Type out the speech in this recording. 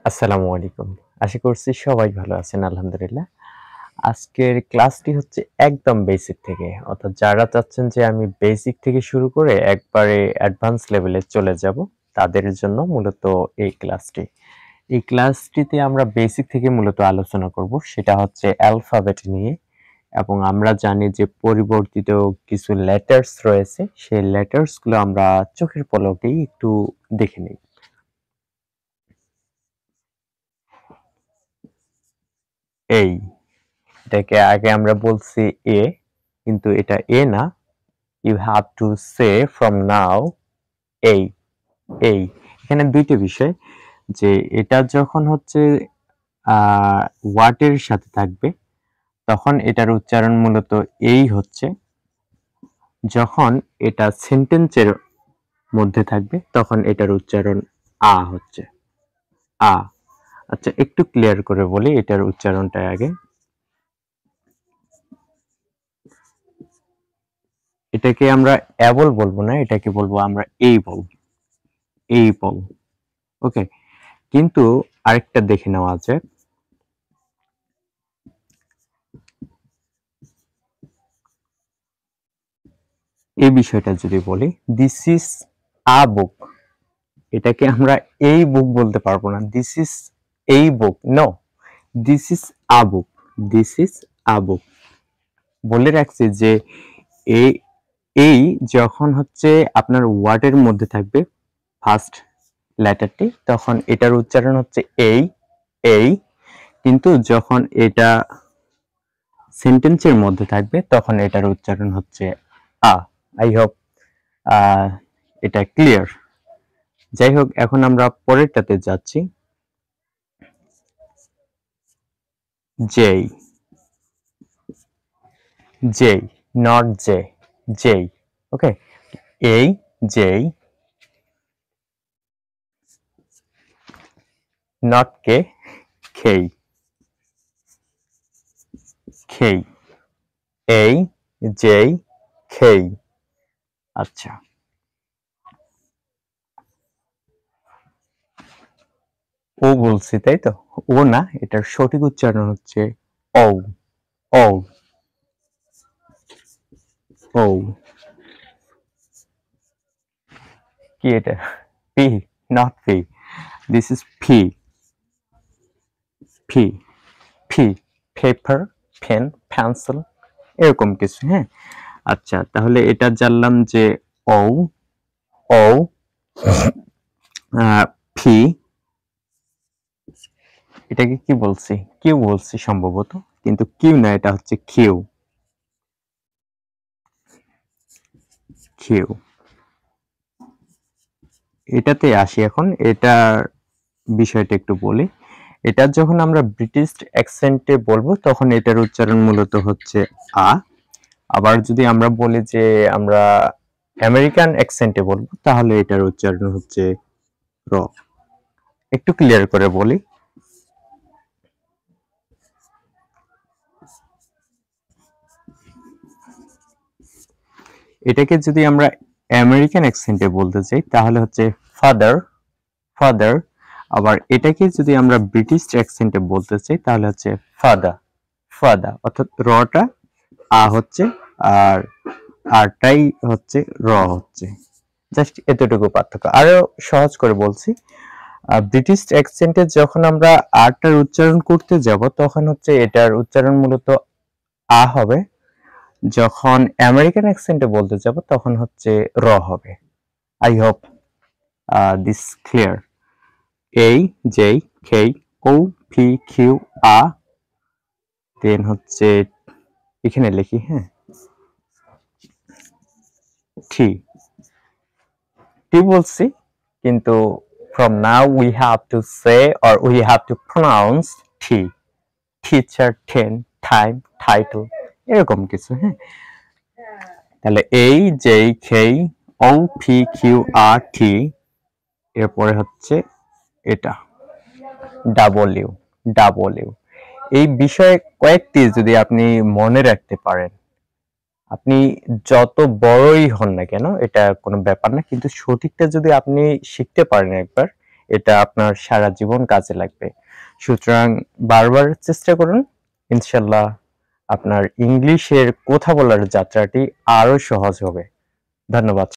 আসসালামু আলাইকুম। আশা করছি সবাই ভালো আছেন আলহামদুলিল্লাহ। আজকের ক্লাসটি হচ্ছে একদম বেসিক থেকে। অর্থাৎ যারা চাচ্ছেন যে আমি বেসিক থেকে শুরু করে একবারে অ্যাডভান্স লেভেলে চলে যাব, তাদের জন্য মূলত এই ক্লাসটি। এই ক্লাসটিতে আমরা বেসিক থেকে মূলত আলোচনা করব। সেটা হচ্ছে অ্যালফাবেট নিয়ে এবং আমরা জানি যে পরিবর্তিত কিছু লেটার্স রয়েছে, সেই লেটার্স গুলো আমরা চোখের পলকেই একটু দেখে নেই। এই এটাকে আগে আমরা বলছি এ, কিন্তু এটা এ না। You have to say from now এই এই এখানে দুইটা বিষয়, যে এটা যখন হচ্ছে ওয়ার্ডের সাথে থাকবে তখন এটার উচ্চারণ মূলত এই হচ্ছে, যখন এটা সেন্টেন্সের মধ্যে থাকবে তখন এটার উচ্চারণ আ হচ্ছে আ। আচ্ছা, একটু ক্লিয়ার করে বলি এটার উচ্চারণটা আগে। এটাকে আমরা অ্যাবল বলবো না, এটাকে বলবো আমরা এই বলবো, এই বল। ওকে, কিন্তু আরেকটা দেখে নেওয়া যাক। এই বিষয়টা যদি বলি, দিস ইজ আ বুক, এটাকে আমরা এই বুক বলতে পারবো না। দিস ইজ এই book, no, this is a book, this is a book. বলে রাখছি যে এই এই যখন হচ্ছে আপনার ওয়ার্ডের মধ্যে থাকবে ফার্স্ট লেটারটি, তখন এটার উচ্চারণ হচ্ছে এই এই, কিন্তু যখন এটা সেন্টেন্সের মধ্যে থাকবে তখন এটার উচ্চারণ হচ্ছে আ। আই হোপ এটা ক্লিয়ার। যাই হোক, এখন আমরা পরেরটাতে যাচ্ছি। জেই, জেই, নট জে, জেই। ওকে, এই জেই, নট কে, খেই, খেই, এই জেই, খেই। আচ্ছা, ও বলছি তাই তো? ও না, এটার সঠিক উচ্চারণ হচ্ছে ও, ও, ও। কি এটা? P, not P, this is P, P, P, paper, pen, pencil, এরকম কিছু। হ্যাঁ, আচ্ছা, তাহলে এটা জানলাম যে ও, ও, পি, এটাকে কি বলছি? কিউ বলছি সম্ভবত, কিন্তু কিউ না, এটা হচ্ছে কিউ, কিউ। এটাতে আসি এখন, এটার বিষয়টা একটু বলি। এটা যখন আমরা ব্রিটিশ অ্যাকসেন্টে বলবো তখন এটার উচ্চারণ মূলত হচ্ছে আ। আবার যদি আমরা বলি যে আমরা আমেরিকান অ্যাকসেন্টে বলবো তাহলে এটার উচ্চারণ হচ্ছে র। একটু ক্লিয়ার করে বলি, এটাকে যদি আমরা আমেরিকান অ্যাকসেন্টে বলতে চাই তাহলে হচ্ছে ফাদার, ফাদার। আবার এটাকে যদি আমরা ব্রিটিশ অ্যাকসেন্টে বলতে চাই তাহলে হচ্ছে ফাদা, ফাদা। অর্থাৎ রটা আ হচ্ছে, আর আরটাই হচ্ছে র হচ্ছে। জাস্ট এতটুকু পার্থক্য। আরো সহজ করে বলছি, ব্রিটিশ অ্যাকসেন্টে যখন আমরা আরটার উচ্চারণ করতে যাব তখন হচ্ছে এটার উচ্চারণ মূলত আ হবে, যখন আমেরিকান অ্যাকসেন্টে বলতে যাব তখন হচ্ছে র হবে। I hope this clear. এই J K O P Q আ, দেন হচ্ছে এখানে লিখি, হ্যাঁ, টি, টি বলছি, কিন্তু from now we have to say or we have to pronounce T, teacher, ten, time, title, এরকম কিছু। হ্যাঁ, তাহলে এই J K O P Q R T, এরপরে হচ্ছে এটা ডাব্লিউ, ডাব্লিউ। এই বিষয়ে কয়েকটি যদি আপনি মনে রাখতে পারেন, আপনি যত বড়ই হন না কেন এটা কোনো ব্যাপার না, কিন্তু সঠিকটা যদি আপনি শিখতে পারেন একবার, এটা আপনার সারা জীবন কাজে লাগবে। সুতরাং বারবার চেষ্টা করুন, ইনশাল্লাহ আপনার ইংলিশের কথা বলার যাত্রাটি আরো সহজ হবে। ধন্যবাদ।